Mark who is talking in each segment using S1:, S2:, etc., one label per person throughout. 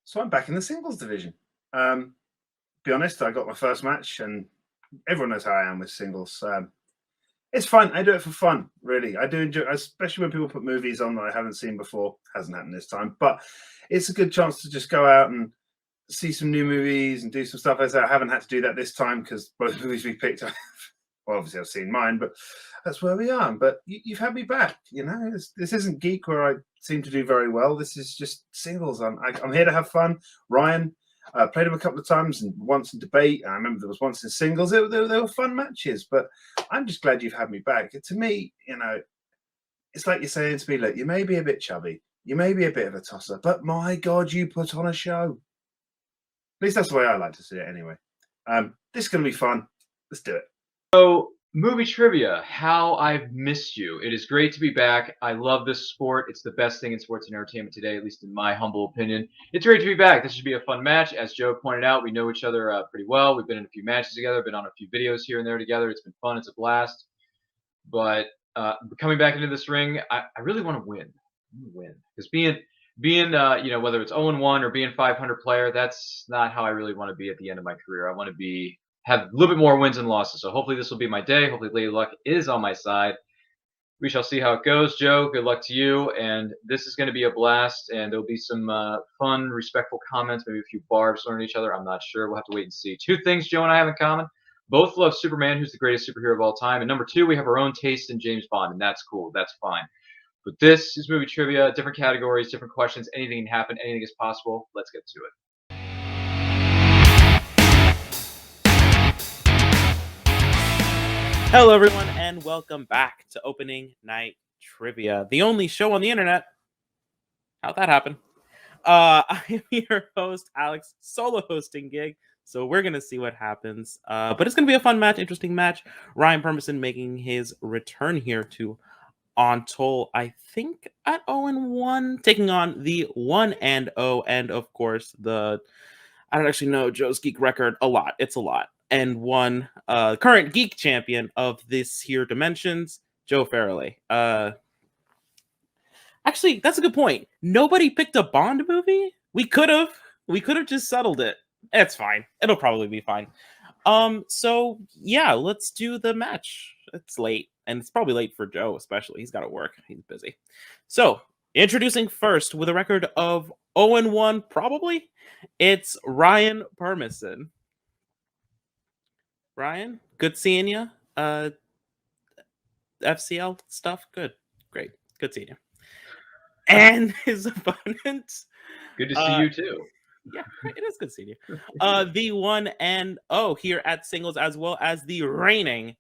S1: So I'm back in the singles division. Be honest, I got my first match, and everyone knows how I am with singles. It's fun. I do it for fun, really. I do enjoy, especially when people put movies on that I haven't seen before. Hasn't happened this time, but it's a good chance to just go out and see some new movies and do some stuff. As I haven't had to do that this time because both movies we picked up. Well, obviously I've seen mine, but that's where we are. But you've had me back. You know, this isn't Geek where I seem to do very well. This is just singles. I'm here to have fun. Ryan played him a couple of times, and once in debate. I remember there was once in singles. They were fun matches. But I'm just glad you've had me back. To me, you know, it's like you're saying to me, look, you may be a bit chubby, you may be a bit of a tosser, but my God, you put on a show. At least that's the way I like to see it anyway. This is going to be fun. Let's do it.
S2: So, movie trivia, how I've missed you. It is great to be back. I love this sport. It's the best thing in sports and entertainment today, at least in my humble opinion. It's great to be back. This should be a fun match. As Joe pointed out, we know each other pretty well. We've been in a few matches together, been on a few videos here and there together. It's been fun. It's a blast. But coming back into this ring, I really want to win. Because being whether it's 0-1 or being 500 player, that's not how I really want to be at the end of my career. I want to have a little bit more wins and losses. So hopefully this will be my day. Hopefully Lady Luck is on my side. We shall see how it goes. Joe, good luck to you. And this is going to be a blast. And there'll be some fun, respectful comments, maybe a few barbs thrown at each other. I'm not sure. We'll have to wait and see. Two things Joe and I have in common. Both love Superman, who's the greatest superhero of all time. And number two, we have our own taste in James Bond. And that's cool. That's fine. But this is movie trivia, different categories, different questions. Anything can happen. Anything is possible. Let's get to it.
S3: Hello, everyone, and welcome back to Opening Night Trivia, the only show on the internet. How'd that happen? I am your host, Alex, solo hosting gig, so we're going to see what happens. But it's going to be a fun match, interesting match. Ryan Permisson making his return here to Untitled, I think, at 0-1, taking on the 1-0, and of course, I don't actually know Joe's geek record a lot. It's a lot. And one current geek champion of this here dimensions, Joe Farrelly. Actually, that's a good point. Nobody picked a Bond movie. We could have just settled it. It's fine. It'll probably be fine. So yeah, let's do the match. It's late, and it's probably late for Joe, especially. He's got to work. He's busy. So introducing first with a record of 0-1, probably, it's Ryan Permisson. Ryan, good seeing you. FCL stuff, good, great, good seeing you. And his opponent,
S2: good to see you too.
S3: Yeah, it is good seeing you. The 1-0 here at singles, as well as the reigning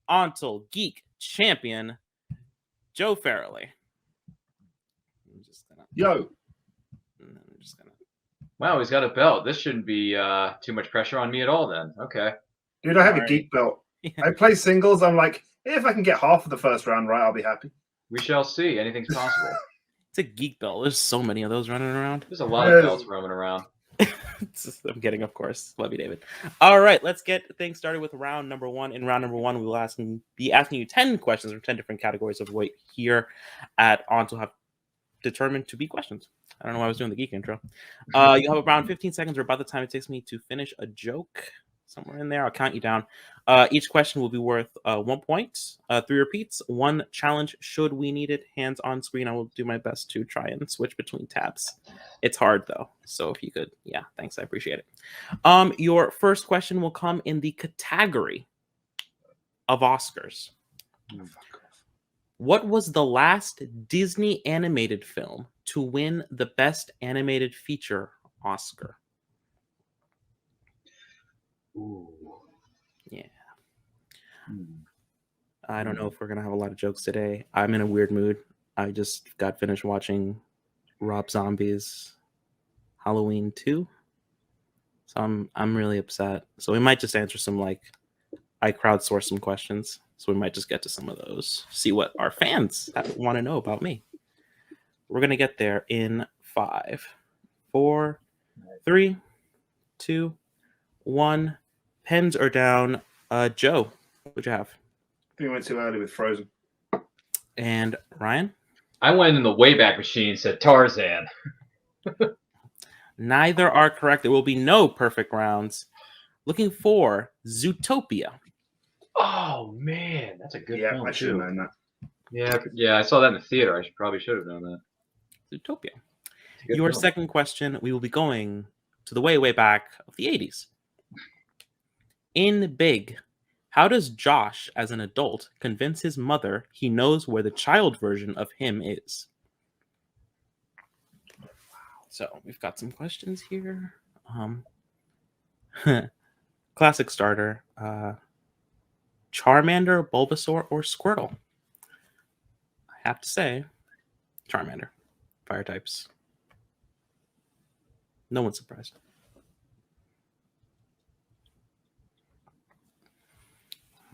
S3: Untitled Geek champion, Joe Farrelly.
S1: Yo.
S2: Wow, he's got a belt. This shouldn't be too much pressure on me at all then. Okay.
S1: Dude, I have a geek belt. Yeah. I play singles. I'm like, if I can get half of the first round right, I'll be happy.
S2: We shall see. Anything's possible.
S3: It's a geek belt. There's so many of those running around.
S2: There's a lot of belts roaming around.
S3: I'm kidding, of course. Love you, David. All right, let's get things started with round number one. In round number one, we will be asking you 10 questions from 10 different categories of weight here at Untitled have determined to be questions. I don't know why I was doing the geek intro. You'll have around 15 seconds or about the time it takes me to finish a joke. Somewhere in there, I'll count you down. Each question will be worth 1 point. 3 repeats, 1 challenge should we need it. Hands on screen. I will do my best to try and switch between tabs. It's hard though, so if you could, yeah, thanks. I appreciate it. Your first question will come in the category of Oscars. What was the last Disney animated film to win the Best Animated Feature Oscar?
S2: Ooh.
S3: Yeah. I don't know if we're going to have a lot of jokes today. I'm in a weird mood. I just got finished watching Rob Zombie's Halloween 2. So I'm really upset. So we might just answer some, I crowdsourced some questions. So we might just get to some of those. See what our fans want to know about me. We're going to get there in 5, 4, 3, 2, 1. Pens are down. Joe, what'd you have?
S1: I think we went too early with Frozen.
S3: And Ryan?
S2: I went in the Wayback Machine, said Tarzan.
S3: Neither are correct. There will be no perfect rounds. Looking for Zootopia.
S2: Oh man, that's a good
S1: Yeah,
S2: film
S1: I should have
S2: too.
S1: known that.
S2: Yeah, I saw that in the theater. Probably should have known that.
S3: Zootopia.
S2: It's a good
S3: Your
S2: film.
S3: second question, we will be going to the way, way back of the 80s. In Big, how does Josh, as an adult, convince his mother he knows where the child version of him is? So we've got some questions here. Classic starter. Charmander, Bulbasaur, or Squirtle? I have to say, Charmander. Fire types. No one's surprised.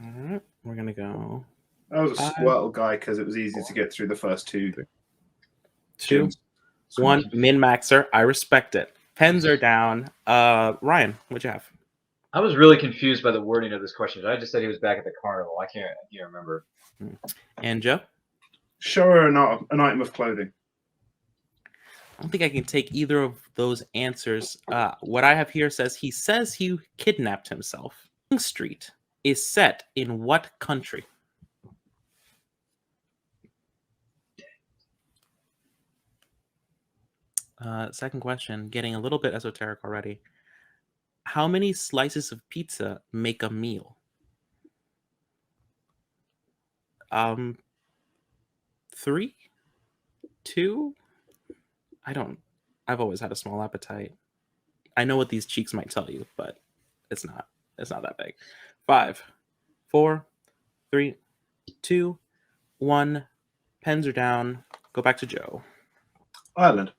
S3: All right, we're gonna go
S1: I was a
S3: 5,
S1: Squirtle guy because it was easy to get through the first two.
S3: 2,
S1: gyms.
S3: 1. Min maxer. I respect it. Pens are down. Ryan, what'd you have?
S2: I was really confused by the wording of this question. I just said he was back at the carnival. I can't remember.
S3: And Joe?
S1: Show her an item of clothing.
S3: I don't think I can take either of those answers. What I have here says he kidnapped himself. King Street is set in what country? Second question, getting a little bit esoteric already. How many slices of pizza make a meal? 3? 2? I've always had a small appetite. I know what these cheeks might tell you, but it's not that big. 5, 4, 3, 2, 1. Pens are down. Go back to Joe.
S1: Ireland.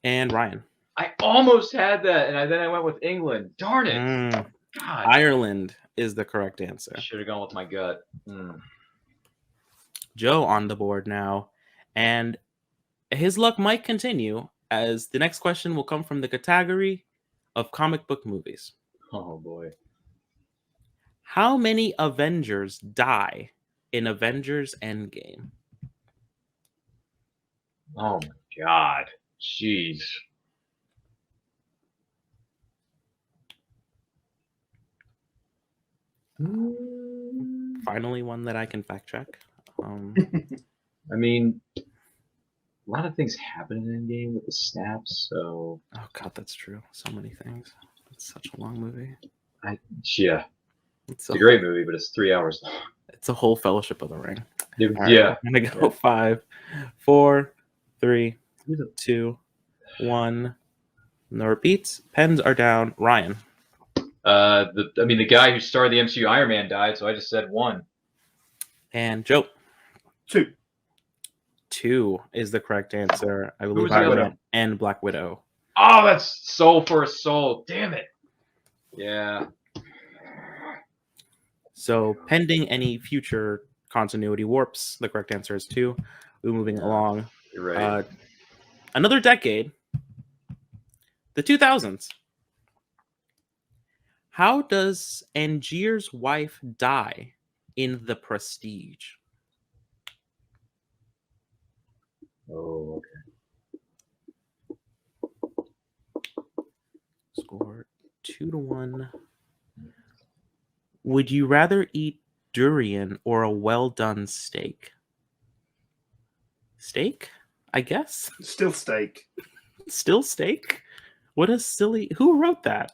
S3: And Ryan.
S2: I almost had that, and then I went with England. Darn it! God,
S3: Ireland is the correct answer.
S2: I should have gone with my gut.
S3: Joe on the board now, and his luck might continue as the next question will come from the category of comic book movies.
S2: Oh boy.
S3: How many Avengers die in Avengers Endgame?
S2: Oh my God. Jeez.
S3: Finally, one that I can fact check.
S2: I mean, a lot of things happen in Endgame with the snaps, so.
S3: Oh God, that's true. So many things. It's such a long movie.
S2: Yeah.
S3: It's
S2: a great movie, but it's 3 hours long.
S3: It's a whole Fellowship of the Ring.
S2: Yeah.
S3: Right, I'm gonna go 5, 4, 3, 2, 1. No repeats. Pens are down. Ryan.
S2: The guy who starred the MCU Iron Man died, so I just said 1.
S3: And Joe.
S1: 2.
S3: 2 is the correct answer. I believe
S2: was the other?
S3: and Black Widow.
S2: Oh, that's Soul for a Soul. Damn it. Yeah.
S3: So pending any future continuity warps, the correct answer is 2. We're moving along.
S2: You're right.
S3: Another decade. The 2000s. How does Angier's wife die in The Prestige?
S2: Oh, okay.
S3: Score 2-1. Would you rather eat durian or a well-done steak? Steak, I guess.
S1: Still steak.
S3: Still steak? What a silly... Who wrote that?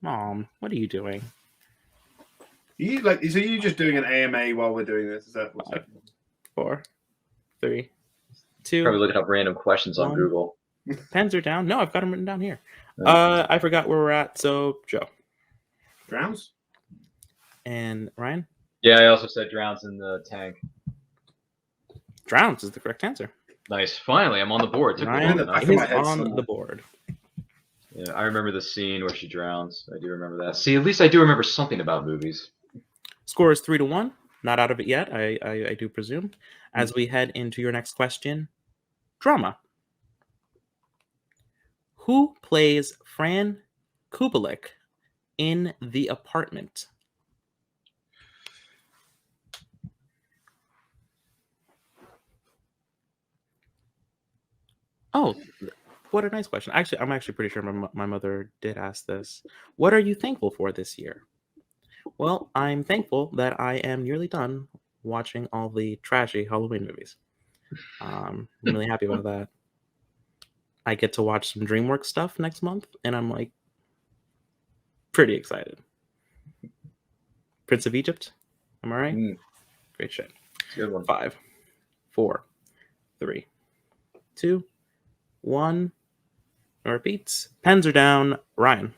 S3: Mom, what are you doing?
S1: So you just doing an AMA while we're doing this? Is that what's happening?
S3: 4, 3, 2.
S2: Probably looking up random questions on
S3: 1.
S2: Google.
S3: Pens are down. No, I've got them written down here. I forgot where we're at. So Joe
S1: Drowns?
S3: and Ryan.
S2: Yeah, I also said drowns in the tank.
S3: Drowns is the correct answer.
S2: Nice. Finally, I'm on the board. Took me
S3: Ryan
S2: long enough.
S3: is
S1: my head
S3: on
S1: somewhere.
S3: the board.
S2: Yeah, I remember the scene where she drowns. I do remember that. See, at least I do remember something about movies.
S3: Score is 3-1. Not out of it yet, I do presume. As we head into your next question, drama. Who plays Fran Kubelik in The Apartment? Oh, What a nice question. Actually, I'm actually pretty sure my mother did ask this. What are you thankful for this year? Well, I'm thankful that I am nearly done watching all the trashy Halloween movies. I'm really happy about that. I get to watch some DreamWorks stuff next month, and I'm like pretty excited. Prince of Egypt, am I right? Great shit.
S2: Good one.
S3: 5, 4, 3, 2, 1. No repeats. Pens are down. Ryan.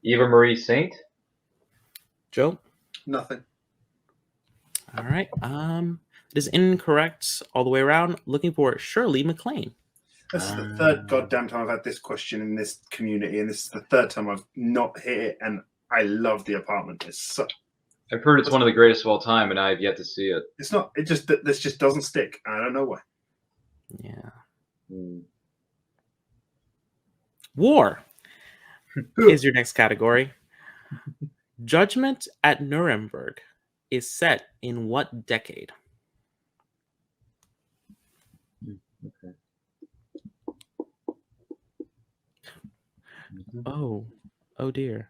S2: Eva Marie Saint.
S3: Joe.
S1: Nothing.
S3: All right. It is incorrect all the way around. Looking for Shirley MacLaine.
S1: This is the third goddamn time I've had this question in this community, and this is the third time I've not hit it. And I love The Apartment.
S2: I've heard it's one of the greatest of all time, and I have yet to see it.
S1: It's not. This just doesn't stick. I don't know why.
S3: Yeah. War is your next category. Judgment at Nuremberg is set in what decade?
S2: Okay.
S3: Oh dear.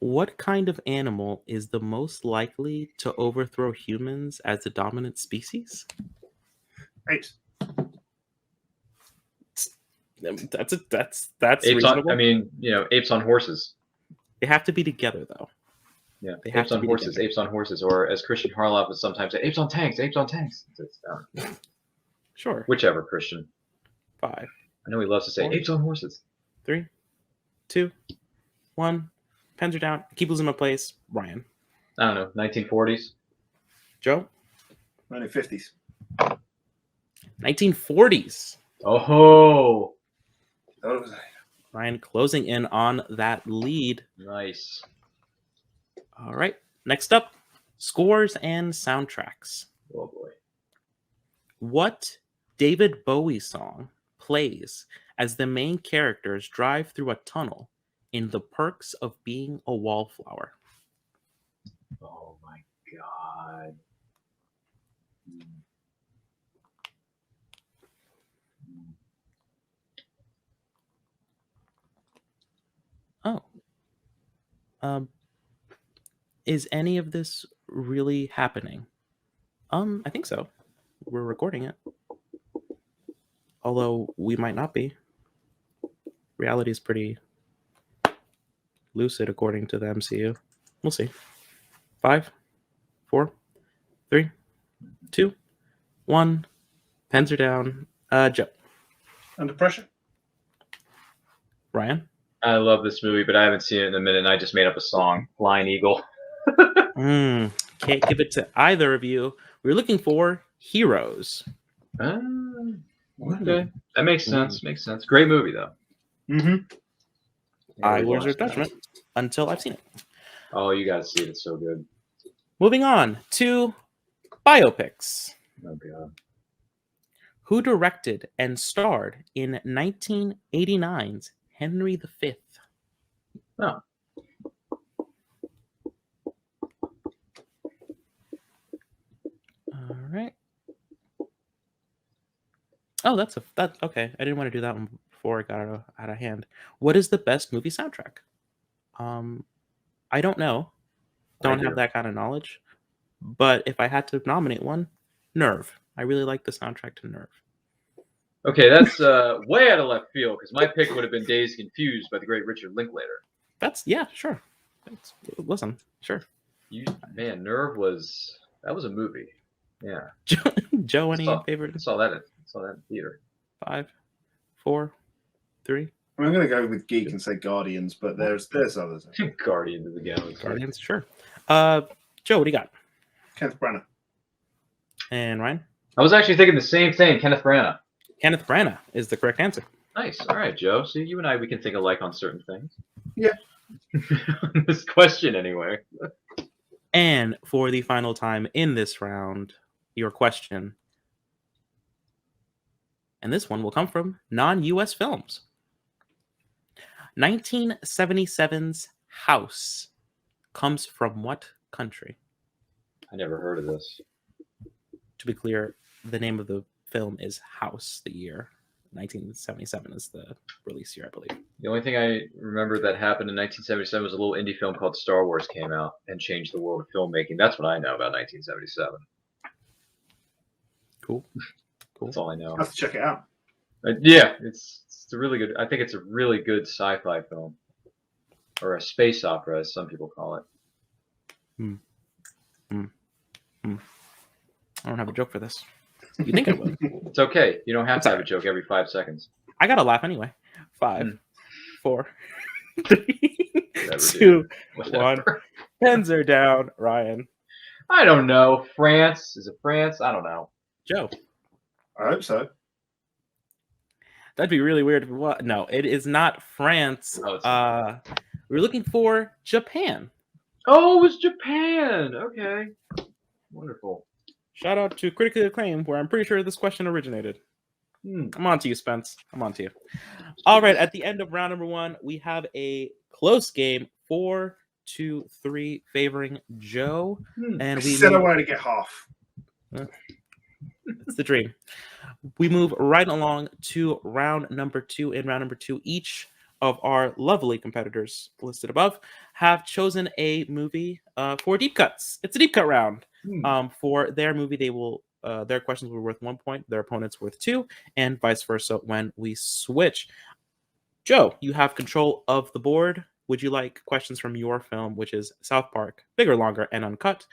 S3: What kind of animal is the most likely to overthrow humans as the dominant species?
S1: Apes.
S3: That's
S2: Apes
S3: reasonable.
S2: on, apes on horses.
S3: They have to be together, though.
S2: Yeah,
S3: They have
S2: apes
S3: to
S2: on
S3: be
S2: horses.
S3: together.
S2: Apes on horses, or as Christian Harloff would sometimes say, apes on tanks. Apes on tanks.
S3: Sure.
S2: Whichever, Christian.
S3: 5,
S2: I know he loves to say
S3: 4,
S2: apes on horses.
S3: 3, 2, 1. Pens are down. Keep losing my place. Ryan.
S2: I don't know, 1940s.
S3: Joe.
S1: 1950s.
S3: 1940s.
S2: Oh,
S3: Ryan closing in on that lead.
S2: nice.
S3: All right. Next up, scores and soundtracks.
S2: Oh boy.
S3: What David Bowie song plays as the main characters drive through a tunnel in The Perks of Being a Wallflower?
S2: Oh my god.
S3: Oh. Is any of this really happening? I think so. We're recording it. Although we might not be. Reality is pretty lucid according to the MCU. We'll see. 5, 4, 3, 2, 1. Pens are down. Joe.
S1: Under Pressure.
S3: Ryan.
S2: I love this movie, but I haven't seen it in a minute, and I just made up a song. Flying Eagle.
S3: Can't give it to either of you. We're looking for Heroes.
S2: Okay. That makes sense. Makes sense. Great movie, though.
S3: I will reserve judgment until I've seen it.
S2: Oh, you gotta see it. It's so good.
S3: Moving on to biopics.
S2: Oh, God.
S3: Who directed and starred in 1989's Henry V?
S2: Oh.
S3: All right. Oh, that okay. I didn't want to do that one before it got out of hand. What is the best movie soundtrack? I don't know. Don't have that kind of knowledge. But if I had to nominate one, Nerve. I really like the soundtrack to Nerve.
S2: Okay, that's way out of left field because my pick would have been Dazed Confused by the great Richard Linklater.
S3: Sure. Listen, sure.
S2: Nerve was a movie. Yeah.
S3: Joe, any favorite?
S2: I saw that in theater.
S3: 5, 4, 3.
S1: I'm going to go with geek and say Guardians, but there's others.
S2: Guardians of the Galaxy.
S3: Guardians, sure. Joe, what do you got?
S1: Kenneth Branagh.
S3: And Ryan?
S2: I was actually thinking the same thing. Kenneth Branagh.
S3: Kenneth Branagh is the correct answer.
S2: Nice. All right, Joe. See, you and I, we can think alike on certain things.
S1: Yeah.
S2: This question, anyway.
S3: And for the final time in this round, your question. And this one will come from non-US films. 1977's House comes from what country?
S2: I never heard of this.
S3: To be clear, the name of the film is House, the year. 1977 is the release year, I believe.
S2: The only thing I remember that happened in 1977 was a little indie film called Star Wars came out and changed the world of filmmaking. That's what I know about 1977.
S3: Cool.
S2: That's all I know.
S1: I'll have to check it out.
S2: Yeah, it's a really good. I think it's a really good sci-fi film, or a space opera, as some people call it.
S3: I don't have a joke for this. You think I would?
S2: It's okay. You don't have to have a joke every 5 seconds.
S3: I gotta laugh anyway. 5, 4, 3,
S2: Whatever,
S3: 2,
S2: Whatever.
S3: 1. Pens are down. Ryan.
S2: I don't know. France? Is it France? I don't know.
S3: Joe.
S1: I hope so.
S3: That'd be really weird if it was. No, it is not France.
S2: Oh, it's
S3: We're looking for Japan.
S2: Oh, it was Japan. Okay. Wonderful.
S3: Shout out to Critically Acclaimed, where I'm pretty sure this question originated. I'm on to you, Spence. I'm on to you. All right, at the end of round number 1, we have a close game, 4-3, favoring Joe. And we
S1: said I wanted to get half.
S3: It's the dream. We move right along to round number 2. In round number 2, each of our lovely competitors listed above have chosen a movie for deep cuts. It's a deep cut round. For their movie, they will their questions were worth 1 point, their opponents worth 2, and vice versa when we switch. Joe, you have control of the board. Would you like questions from your film, which is South Park, Bigger, Longer, and Uncut,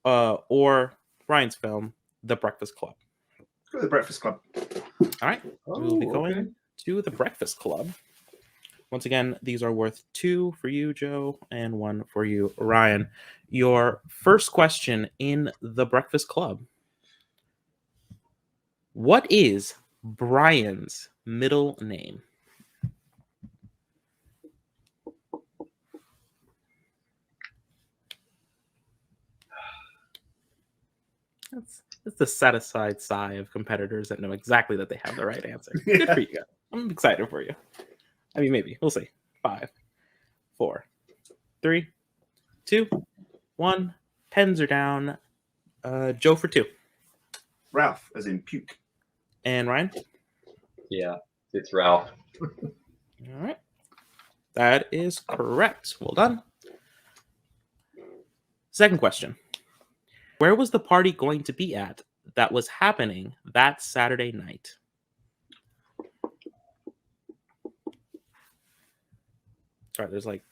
S3: or Ryan's film, The Breakfast Club?
S1: Go to the Breakfast Club.
S3: All right, we'll be going to The Breakfast Club. Once again, these are worth 2 for you, Joe, and 1 for you, Ryan. Your first question in The Breakfast Club. What is Brian's middle name? That's the set-aside sigh of competitors that know exactly that they have the right answer.
S1: Yeah.
S3: Good for you guys. I'm excited for you. I mean, maybe. We'll see. 5, 4, 3, 2, 1. Pens are down. Joe for 2.
S1: Ralph, as in puke.
S3: And Ryan?
S2: Yeah, it's Ralph.
S3: All right. That is correct. Well done. Second question. Where was the party going to be at that was happening that Saturday night? Sorry, there's like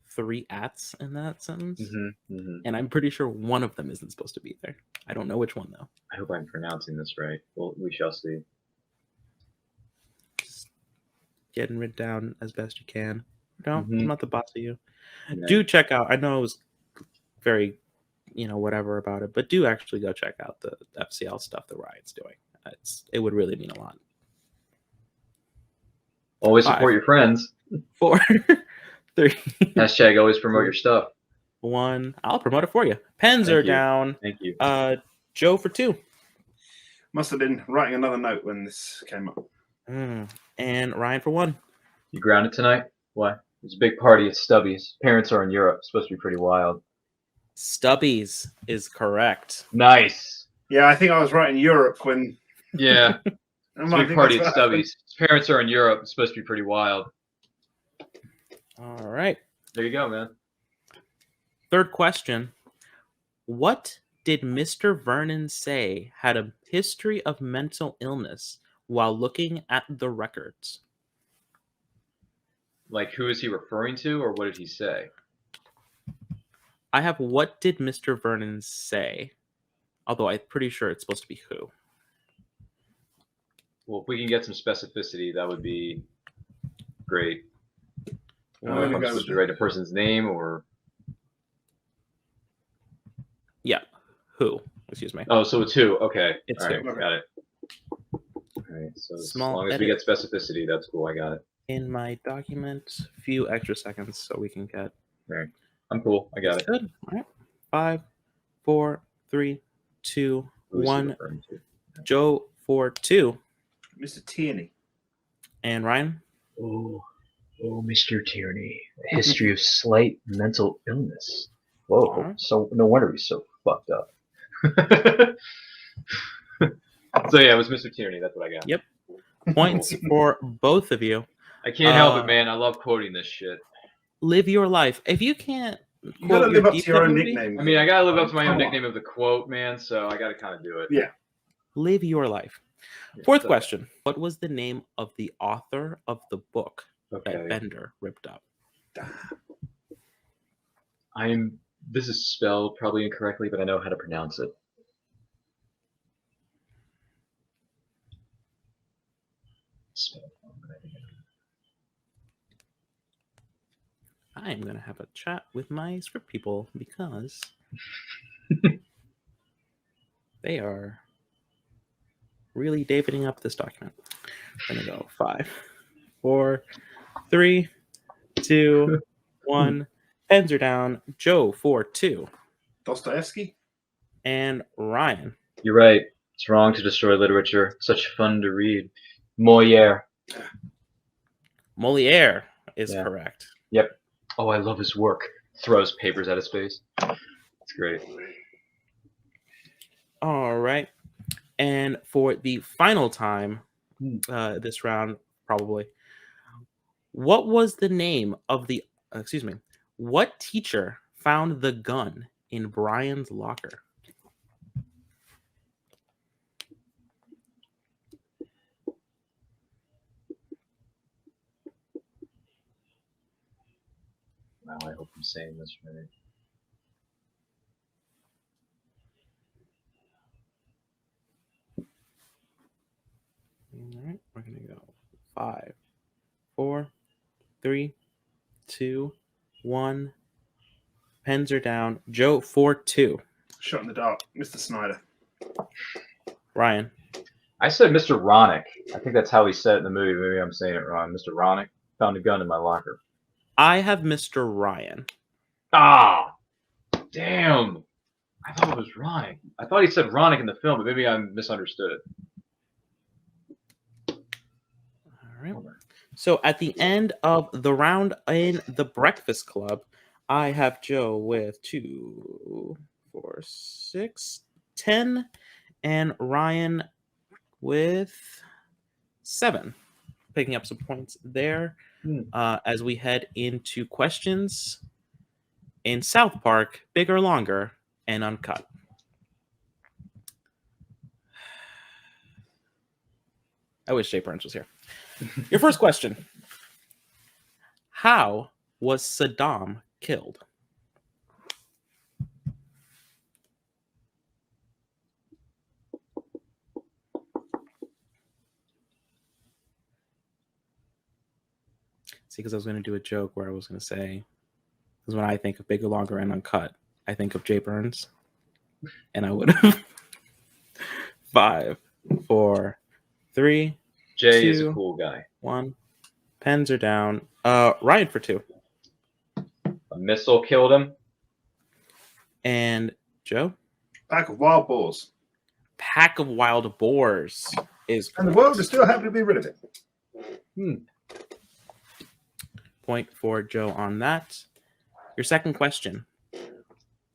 S3: 3 ats in that sentence. And I'm pretty sure one of them isn't supposed to be there. I don't know which one, though.
S2: I hope I'm pronouncing this right. Well, we shall see.
S3: Just getting it down as best you can. No,
S2: Mhm.
S3: I'm not the boss of you.
S2: Yeah.
S3: Do check out. I know it was very, whatever about it, but do actually go check out the FCL stuff that Ryan's doing. It would really mean a lot.
S2: Always
S3: 5,
S2: support your friends.
S3: 4, 3,
S2: Hashtag always promote your stuff.
S3: 1. I'll promote it for you. Pens
S2: Thank
S3: are
S2: you.
S3: down.
S2: Thank you.
S3: Joe for 2.
S1: Must have been writing another note when this came up.
S3: And Ryan for 1.
S2: You grounded tonight? What? There's a big party at Stubby's. Parents are in Europe. It's supposed to be pretty wild.
S3: Stubby's is correct.
S2: Nice.
S1: Yeah, I think I was writing Europe when.
S2: Yeah.
S1: I
S2: It's a
S1: might
S2: big
S1: think
S2: party
S1: that's
S2: at
S1: what happened.
S2: Stubby's. His parents are in Europe. It's supposed to be pretty wild.
S3: All right.
S2: There you go, man.
S3: Third question. What did Mr. Vernon say had a history of mental illness while looking at the records?
S2: Like, who is he referring to, or what did he say?
S3: I have what did Mr. Vernon say? Although I'm pretty sure it's supposed to be who.
S2: Well, if we can get some specificity, that would be great. I don't know
S1: I'm
S2: if I'm
S1: gonna go
S2: supposed to
S1: with
S2: write a person's name or...
S3: Yeah, who? Excuse me.
S2: Oh, so it's who? Okay.
S3: It's
S2: All right,
S1: who.
S2: got it. All right, so
S3: Small
S2: as long as we get specificity, that's cool. I got it.
S3: In my document, a few extra seconds so we can get...
S2: All right. I'm cool. I got it.
S3: Good. All right. 5, 4, 3, 2,
S2: Who is he
S3: 1.
S2: referring to?
S3: Joe for 2.
S1: Mr. Tierney.
S3: And Ryan?
S2: Oh, Mr. Tierney. A history of slight mental illness. Whoa.
S3: Alright.
S2: So no wonder he's so fucked up. So yeah, it was Mr. Tierney. That's what I got.
S3: Yep. Points for both of you.
S2: I can't help it, man. I love quoting this shit.
S3: Live your life. If you can't
S1: You gotta
S3: quote your
S1: live up
S3: deep
S1: to your
S3: cut
S1: own
S3: movie,
S1: nickname.
S2: I mean, I gotta live up to my own
S1: Come on.
S2: nickname of the quote, man. So I gotta kind of do it.
S1: Yeah.
S3: live your life.
S2: Yeah,
S3: Fourth
S2: so-
S3: question. What was the name of the author of the book that
S2: Okay.
S3: Bender ripped up?
S2: This is spelled probably incorrectly, but I know how to pronounce it. Spelled wrong, but I think I
S3: I'm going to have a chat with my script people because they are really Daviding up this document. I'm going to go 5, 4, 3, 2, 1. Pens are down. Joe 4-2.
S1: Dostoevsky?
S3: And Ryan.
S2: You're right. It's wrong to destroy literature. Such fun to read. Molière.
S3: Moliere is
S2: Yeah.
S3: correct.
S2: Yep. Oh, I love his work. Throws papers at his face. It's great.
S3: All right. And for the final time this round, probably, what was the name of the, what teacher found the gun in Brian's locker?
S2: Wow, I hope I'm saying this right.
S3: All right, we're gonna go 5, 4, 3, 2, 1. Pens are down. Joe 4-2.
S1: Shot in the dark. Mr. Snyder.
S3: Ryan.
S2: I said Mr. Ronick. I think that's how he said it in the movie. Maybe I'm saying it wrong. Mr. Ronick found a gun in my locker.
S3: I have Mr. Ryan.
S2: Ah, damn. I thought it was Ronick. I thought he said Ronick in the film, but maybe I misunderstood it.
S3: All right. So at the end of the round in the Breakfast Club, I have Joe with 2, 4, 6, 10, and Ryan with 7, picking up some points there as we head into questions in South Park, bigger, longer, and uncut. I wish Jay Burns was here. Your first question. How was Saddam killed? See, because I was going to do a joke where I was going to say, because when I think of bigger, longer, and uncut, I think of Jay Burns. And I would have 5, 4, 3,
S2: Jay
S3: 2,
S2: is a cool guy.
S3: 1. Pens are down. Ryan for 2.
S2: A missile killed him.
S3: And Joe?
S1: Pack of wild boars.
S3: Pack of wild boars is
S1: And the
S3: correct.
S1: world is still happy to be rid of it.
S3: Point for Joe on that. Your second question.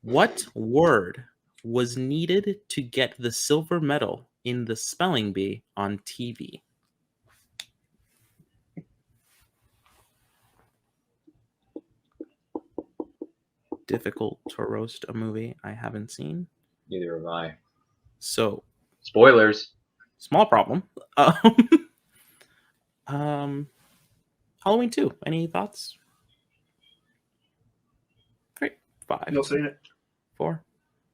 S3: What word was needed to get the silver medal in the spelling bee on TV? Difficult to roast a movie I haven't seen.
S2: Neither have I.
S3: So,
S2: Spoilers.
S3: small problem. Halloween 2. Any thoughts? Great. 5,
S1: You'll see it.
S3: 4.
S1: on
S2: Are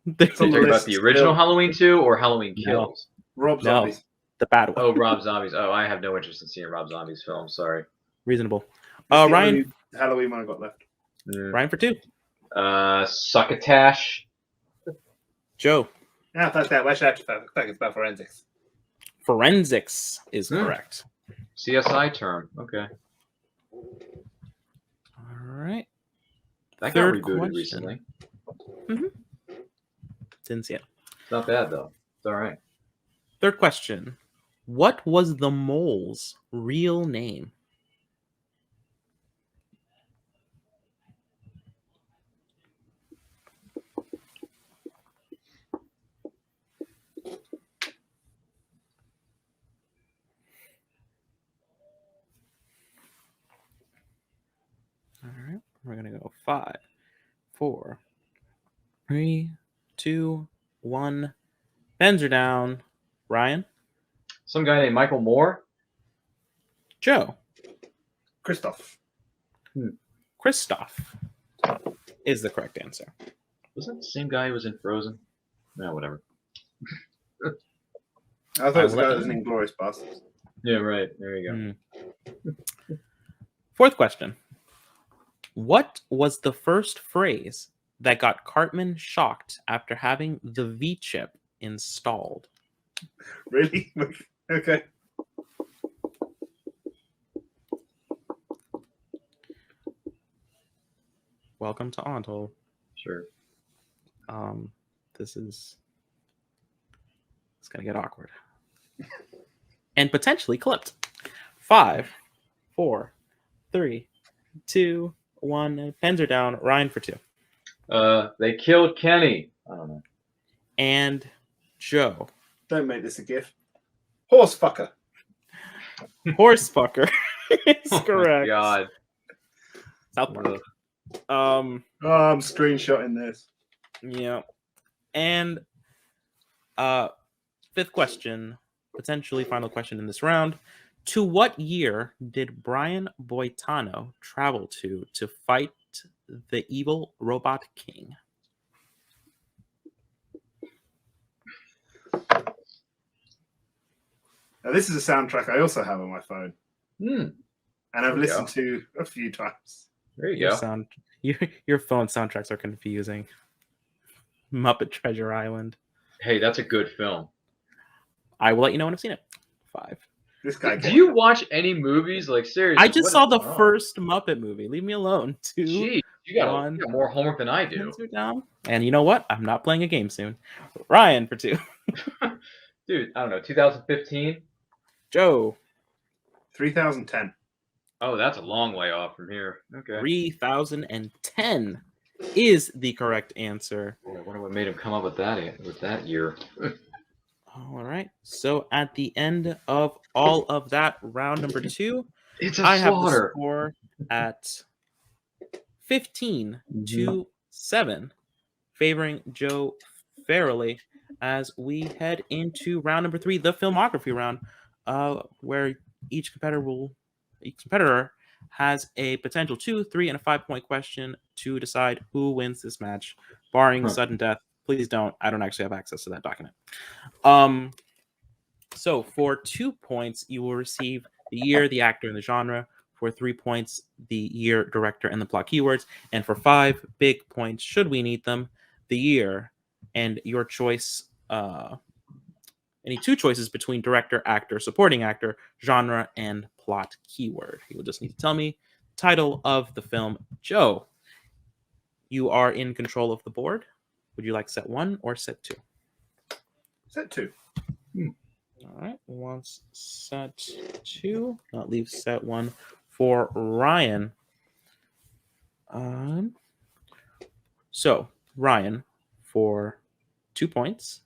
S2: you
S1: the
S2: talking about
S1: list
S2: the original
S1: still.
S2: Halloween 2 or Halloween
S3: No.
S2: Kills?
S1: Rob
S3: No.
S1: Zombies.
S3: The bad one.
S2: Oh, Rob Zombies. Oh, I have no interest in seeing Rob Zombies films. Sorry.
S3: Reasonable.
S1: It's the
S3: Ryan.
S1: only Halloween one I got left.
S3: Ryan for 2.
S2: Succotash.
S3: Joe.
S1: Yeah, that's that. What's that? I think it's about forensics.
S3: Forensics is correct.
S2: CSI term. Okay.
S3: All right.
S2: That
S3: Third
S2: got rebooted
S3: question.
S2: recently.
S3: Didn't see it.
S2: It's not bad, though. It's all right.
S3: Third question. What was the mole's real name? All right. We're going to go 5, 4, 3, 2, 1. Pens are down. Ryan?
S2: Some guy named Michael Moore.
S3: Joe?
S1: Christoph.
S3: Christoph is the correct answer.
S2: Was that the same guy who was in Frozen? No, whatever.
S1: I thought it was the guy that was in Inglourious Basterds.
S2: Yeah, right. There you go.
S3: Fourth question. What was the first phrase that got Cartman shocked after having the V-chip installed?
S1: Really? Okay.
S3: Welcome to Ontal.
S2: Sure.
S3: It's gonna get awkward. And potentially clipped. 5, 4, 3, 2, 1. Pens are down. Ryan for 2.
S2: They killed Kenny. I don't know.
S3: And Joe.
S1: Don't make this a gif. Horse fucker.
S3: Horsefucker is
S2: Oh
S3: correct.
S2: my God.
S3: South Park.
S1: Oh, I'm screenshotting this.
S3: Yeah. And fifth question, potentially final question in this round. To what year did Brian Boitano travel to fight the evil robot king?
S1: Now, this is a soundtrack I also have on my phone, and I've listened to a few times.
S2: There you go.
S3: Your phone soundtracks are confusing. Muppet Treasure Island.
S2: Hey, that's a good film.
S3: I will let you know when I've seen it. 5.
S1: This guy.
S2: Do you watch any movies? Like, seriously?
S3: I just saw the first Muppet movie. Leave me alone. 2.
S2: Gee, you got more homework than I do.
S3: Pens are down. And you know what? I'm not playing a game soon. Ryan for 2.
S2: Dude, I don't know. 2015?
S3: Joe.
S1: 3010.
S2: Oh, that's a long way off from here. Okay.
S3: 3010 is the correct answer.
S2: I wonder what made him come up with that year.
S3: All right. So at the end of all of that, round number 2,
S2: It's
S3: I have the score at 15-7, favoring Joe Farrelly as we head into round number 3, the filmography round, where each competitor has a potential 2, 3, and a 5-point question to decide who wins this match, barring sudden death. Please don't. I don't actually have access to that document. So for 2 points, you will receive the year, the actor, and the genre. For 3 points, the year, director, and the plot keywords. And for 5 big points, should we need them, the year and your choice. Any 2 choices between director, actor, supporting actor, genre, and plot keyword. You will just need to tell me the title of the film. Joe, you are in control of the board. Would you like set 1 or set 2?
S1: Set 2.
S3: All right. Once set 2, I'll leave set 1 for Ryan. So, Ryan, for 2 points.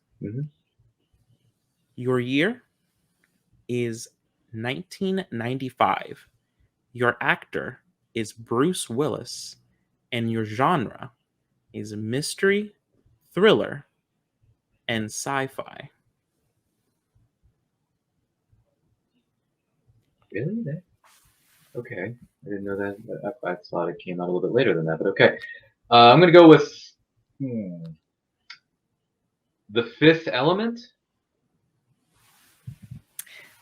S3: Your year is 1995. Your actor is Bruce Willis, and your genre is mystery, thriller, and sci-fi.
S2: Really? Okay. I didn't know that. I thought it came out a little bit later than that, but okay. I'm going to go with The Fifth Element.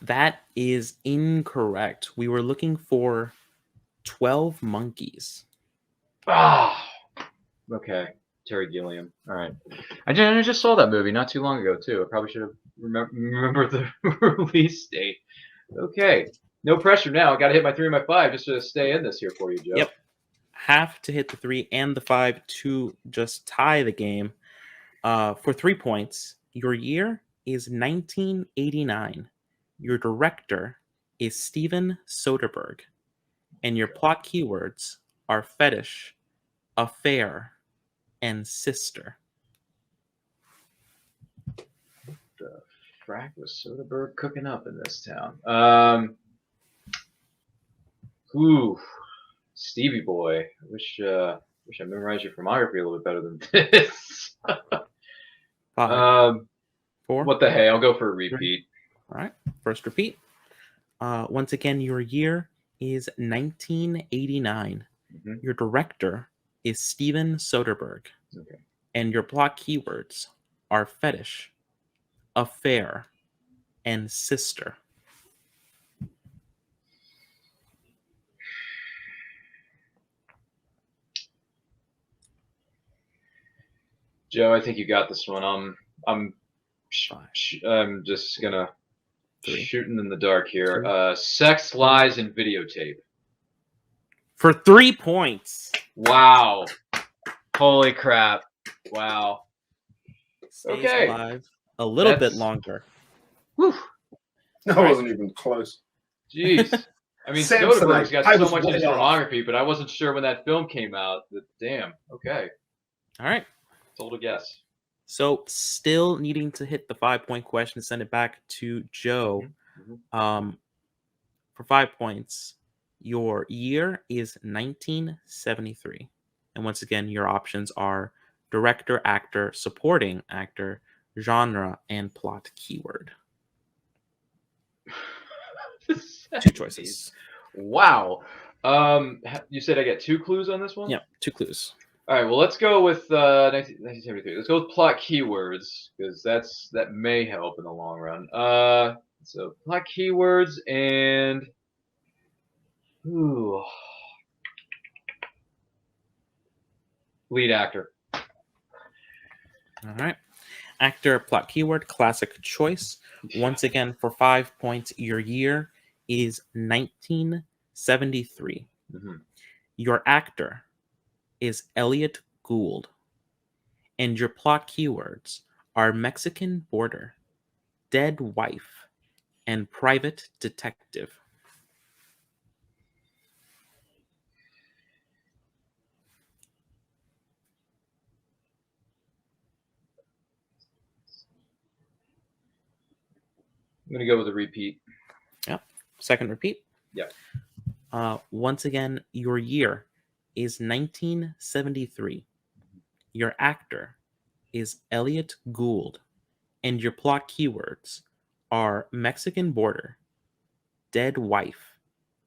S3: That is incorrect. We were looking for 12 Monkeys.
S2: Ah, okay. Terry Gilliam. All right. I just saw that movie not too long ago, too. I probably should have remembered the release date. Okay. No pressure now. I got to hit my 3 and my 5 just to stay in this here for you, Joe.
S3: Yep. Have to hit the 3 and the 5 to just tie the game. For 3 points, your year is 1989. Your director is Steven Soderbergh. And your plot keywords are fetish, affair, and sister.
S2: The frack was Soderbergh cooking up in this town? Stevie Boy. I wish I memorized your filmography a little bit better than this.
S3: 5, 4.
S2: What the hey? I'll go for a repeat.
S3: All right. First repeat. Once again, your year is 1989.
S2: Mm-hmm.
S3: Your director is Steven Soderbergh.
S2: Okay.
S3: And your plot keywords are fetish, affair, and sister.
S2: Joe, I think you got this one. I'm just gonna
S3: 3,
S2: shooting in the dark here.
S3: 2,
S2: Sex, lies, and videotape.
S3: For 3 points.
S2: Wow! Holy crap! Wow.
S3: Stays
S2: Okay.
S3: alive a little bit longer.
S2: Whew.
S1: That wasn't even close.
S2: Jeez. I mean,
S1: Samsonite.
S2: Soderbergh's got
S1: I
S2: so
S1: was
S2: much in his
S1: way off.
S2: filmography, but I wasn't sure when that film came out. But damn. Okay.
S3: All right.
S2: Total guess.
S3: So still needing to hit the 5-point question to send it back to Joe.
S2: Mm-hmm.
S3: For 5 points, your year is 1973. And once again, your options are director, actor, supporting actor, genre, and plot keyword. 2 choices.
S2: Wow. You said I get 2 clues on this one?
S3: Yeah, 2 clues.
S2: All right, well, let's go with 1973. Let's go with plot keywords, because that may help in the long run. So plot keywords and lead actor.
S3: All right. Actor, plot keyword, classic choice. Once again, for 5 points, your year is 1973.
S2: Mm-hmm.
S3: Your actor is Elliot Gould. And your plot keywords are Mexican border, dead wife, and private detective.
S2: I'm going to go with a repeat.
S3: Yep. Second repeat.
S2: Yep.
S3: Once again, your year is 1973. Your actor is Elliot Gould. And your plot keywords are Mexican border, dead wife,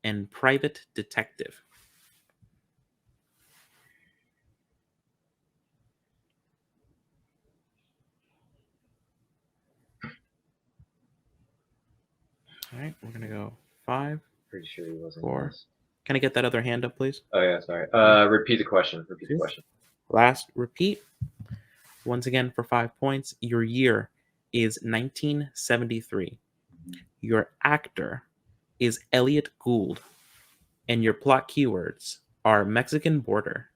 S3: and private detective. All right, we're gonna go 5.
S2: Pretty sure he wasn't.
S3: 4. Can I get that other hand up, please?
S2: Oh yeah, sorry. Repeat the question.
S3: Last repeat. Once again, for 5 points, your year is 1973. Your actor is Elliot Gould, and your plot keywords are Mexican border,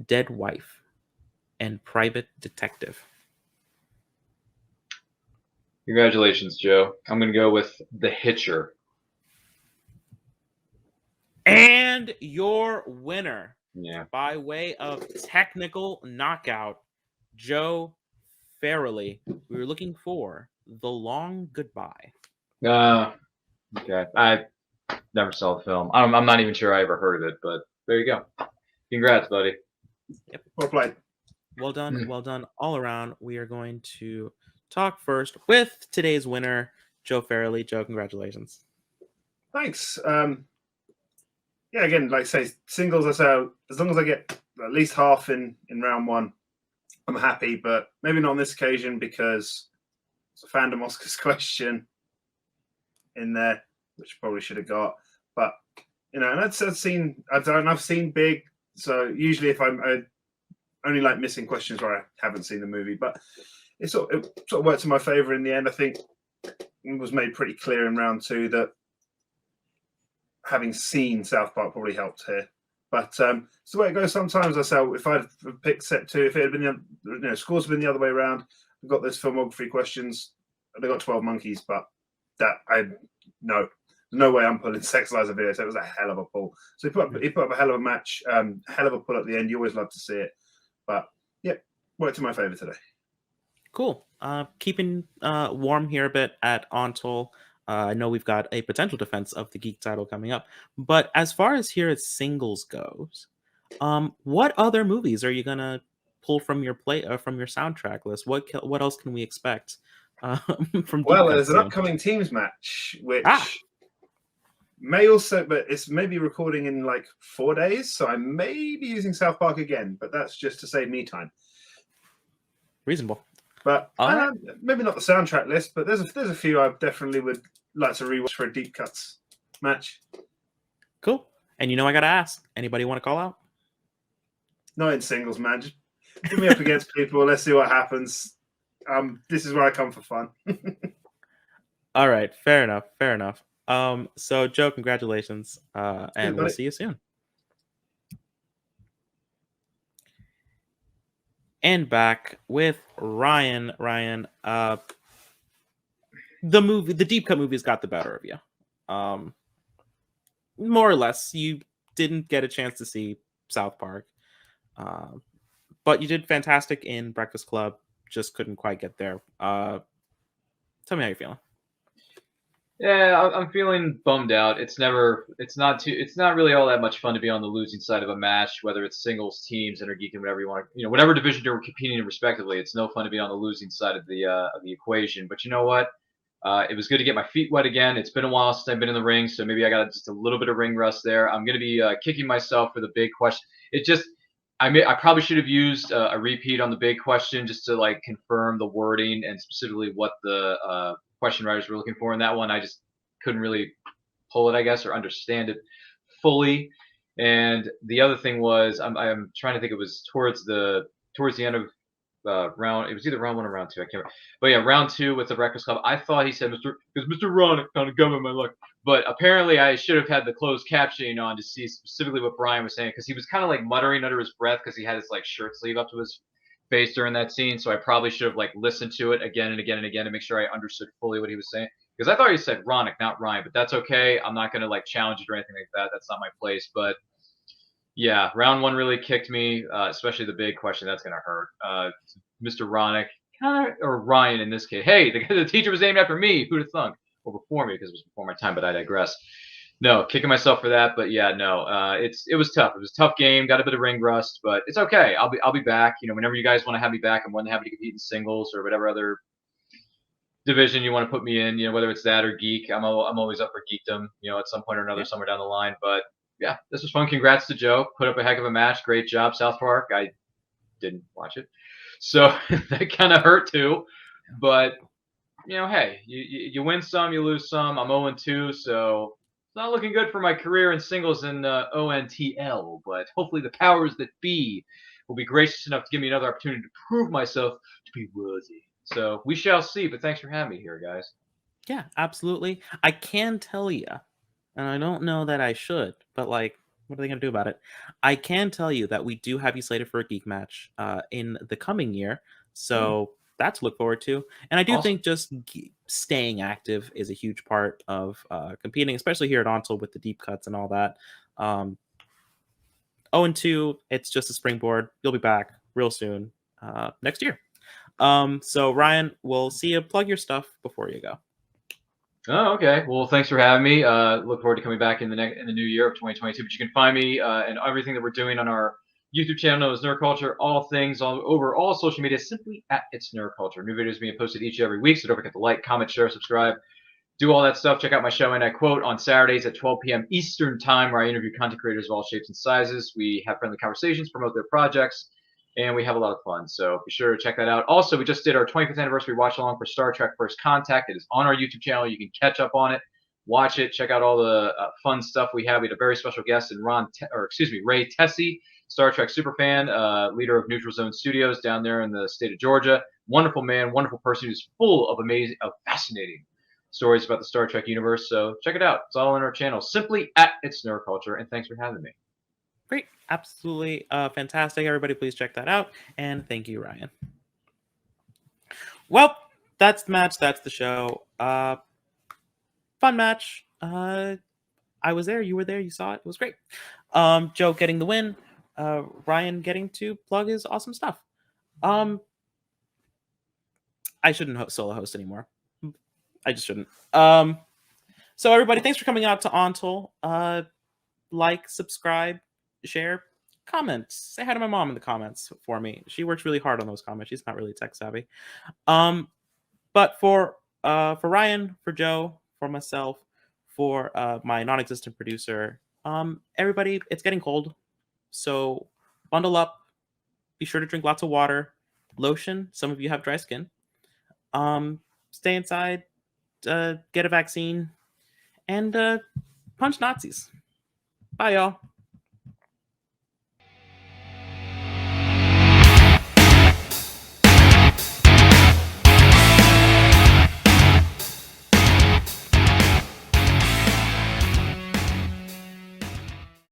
S3: dead wife, and private detective.
S2: Congratulations, Joe. I'm going to go with The Hitcher.
S3: And your winner,
S2: Yeah,
S3: by way of technical knockout, Joe Farrelly. We were looking for The Long Goodbye.
S2: okay. I never saw the film. I'm not even sure I ever heard of it, but there you go. Congrats, buddy.
S3: Yep.
S1: Well played.
S3: Well done. Well done all around. We are going to talk first with today's winner, Joe Farrelly. Joe, congratulations.
S1: Thanks. Yeah, again, like I say, singles, I say, as long as I get at least half in round 1, I'm happy, but maybe not on this occasion because it's a fandom Oscars question in there, which I probably should have got. But, and I've seen Big, so usually if I only like missing questions where I haven't seen the movie, but it sort of worked in my favor in the end. I think it was made pretty clear in round 2 that having seen South Park probably helped here. But it's the way it goes sometimes. I say if I'd picked set 2, if it had been scores had been the other way around, I've got those filmography questions. They got 12 Monkeys, but there's no way I'm pulling Sex Lies a video. So it was a hell of a pull. So he put up a hell of a match, hell of a pull at the end. You always love to see it, but yeah, worked in my favor today.
S3: Cool. Keeping warm here a bit at Ontal. I know we've got a potential defense of the Geek title coming up, but as far as here as singles goes, what other movies are you gonna pull from your from your soundtrack list? What else can we expect from Deep
S1: Well,
S3: Cut
S1: there's an
S3: soon?
S1: upcoming teams match,
S3: Ah,
S1: which may also, but it's maybe recording in like 4 days, so I may be using South Park again, but that's just to save me time.
S3: reasonable.
S1: But
S3: All right.
S1: maybe not the soundtrack list, but there's a few I definitely would like to rewatch for a Deep Cuts match.
S3: Cool. And I gotta ask, anybody want to call out?
S1: Not in singles, man. Just put me up against people. Let's see what happens. This is where I come for fun.
S3: All right, fair enough. So Joe, congratulations, and we'll
S1: buddy.
S3: see you soon. And back with Ryan. Ryan, the Deep Cut movies got the better of you. More or less. You didn't get a chance to see South Park, but you did fantastic in Breakfast Club. Just couldn't quite get there. Tell me how you're feeling.
S2: Yeah, I'm feeling bummed out. It's not really all that much fun to be on the losing side of a match, whether it's singles, teams, intergeek, and whatever you want. Whatever division you're competing in, respectively. It's no fun to be on the losing side of the equation. But you know what? It was good to get my feet wet again. It's been a while since I've been in the ring, so maybe I got just a little bit of ring rust there. I'm going to be kicking myself for the big question. I probably should have used a repeat on the big question just to like confirm the wording and specifically what the question writers were looking for in that one. I just couldn't really pull it, I guess, or understand it fully. And the other thing was, I'm trying to think. It was towards the end of round. It was either round 1 or round 2. I can't remember. But yeah, round 2 with the Breakfast Club. I thought he said Mr. Ronick kind of governed my luck. But apparently I should have had the closed captioning on to see specifically what Brian was saying, because he was kind of like muttering under his breath because he had his like shirt sleeve up to his face during that scene. So I probably should have like listened to it again and again and again to make sure I understood fully what he was saying. Because I thought he said Ronick, not Ryan, but that's okay. I'm not going to like challenge it or anything like that. That's not my place. But yeah, round 1 really kicked me, especially the big question. That's going to hurt. Mr. Ronick, or Ryan in this case. Hey, the teacher was named after me. Who'd have thunk? Well, before me, because it was before my time, but I digress. No, kicking myself for that, but yeah, no, it was tough. It was a tough game. Got a bit of ring rust, but it's okay. I'll be back. Whenever you guys want to have me back, I'm more than happy to compete in singles or whatever other division you want to put me in. Whether it's that or geek, I'm always up for geekdom. At some point or another, somewhere down the line. But yeah, this was fun. Congrats to Joe. Put up a heck of a match. Great job, South Park. I didn't watch it, so that kind of hurt too. But hey, you win some, you lose some. I'm 0-2, so it's not looking good for my career in singles in ONTL. But hopefully the powers that be will be gracious enough to give me another opportunity to prove myself to be worthy. So we shall see. But thanks for having me here, guys.
S3: Yeah, absolutely. I can tell you, and I don't know that I should, but like, what are they going to do about it? I can tell you that we do have you slated for a geek match in the coming year. So that to look forward to. And I do think just staying active is a huge part of competing, especially here at Ontel with the deep cuts and all that. 0-2, it's just a springboard. You'll be back real soon next year. So Ryan, we'll see you. Plug your stuff before you go.
S2: Oh, okay. Well, thanks for having me. Look forward to coming back in the new year of 2022. But you can find me and everything that we're doing on our YouTube channel is Nerd Culture. All things over all social media simply at It's Nerd Culture. New videos being posted each and every week, so don't forget to like, comment, share, subscribe, do all that stuff. Check out my show, and I quote, on Saturdays at 12 p.m. Eastern Time, where I interview content creators of all shapes and sizes. We have friendly conversations, promote their projects, and we have a lot of fun. So be sure to check that out. Also, we just did our 25th anniversary watch along for Star Trek First Contact. It is on our YouTube channel. You can catch up on it, watch it, check out all the fun stuff we have. We had a very special guest in Ray Tessie, Star Trek superfan, leader of Neutral Zone Studios down there in the state of Georgia. Wonderful man, wonderful person who's full of fascinating stories about the Star Trek universe. So check it out. It's all on our channel, simply at It's Nerd Culture. And thanks for having me.
S3: Great. Absolutely fantastic. Everybody, please check that out. And thank you, Ryan. Well, that's the match. That's the show. Fun match. I was there. You were there. You saw it. It was great. Joe getting the win. Ryan getting to plug his awesome stuff. I shouldn't solo host anymore. I just shouldn't. So everybody, thanks for coming out to Ontel. Like, subscribe, share, comment. Say hi to my mom in the comments for me. She works really hard on those comments. She's not really tech savvy. But for Ryan, for Joe, for myself, for my non-existent producer, everybody, it's getting cold, so bundle up. Be sure to drink lots of water, lotion. Some of you have dry skin. Stay inside, get a vaccine, and punch Nazis. Bye, y'all.